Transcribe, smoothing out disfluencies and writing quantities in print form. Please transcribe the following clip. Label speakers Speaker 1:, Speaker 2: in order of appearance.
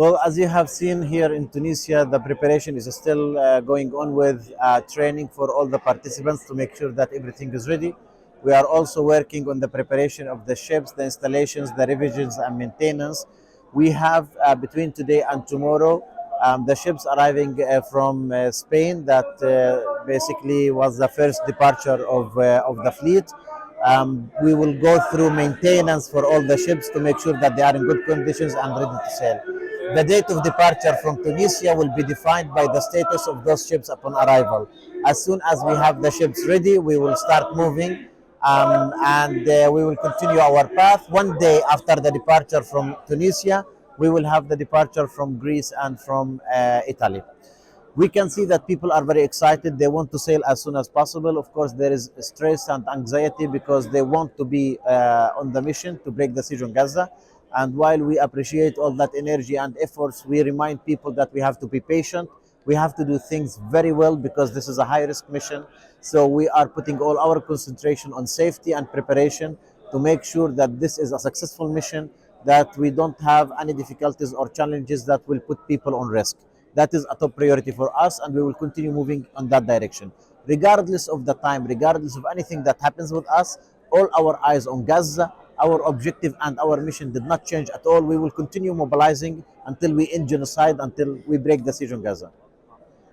Speaker 1: Well, as you have seen here in Tunisia, the preparation is still going on with training for all the participants to make sure that everything is ready. We are also working on the preparation of the ships, the installations, the revisions, and maintenance. We have between today and tomorrow the ships arriving from Spain, that basically was the first departure of the fleet. We will go through maintenance for all the ships to make sure that they are in good conditions and ready to sail. The date of departure from Tunisia will be defined by the status of those ships upon arrival. As soon as we have the ships ready, we will start moving, and we will continue our path. One day after the departure from Tunisia, we will have the departure from Greece and from Italy. We can see that people are very excited. They want to sail as soon as possible. Of course, there is stress and anxiety because they want to be on the mission to break the siege on Gaza. And while we appreciate all that energy and efforts, we remind people that we have to be patient. We have to do things very well because this is a high risk mission. So we are putting all our concentration on safety and preparation to make sure that this is a successful mission, that we don't have any difficulties or challenges that will put people on risk. That is a top priority for us, and we will continue moving on that direction. Regardless of the time, regardless of anything that happens with us, all our eyes on Gaza. Our objective and our mission did not change at all. We will continue mobilizing until we end genocide, until we break the siege on Gaza.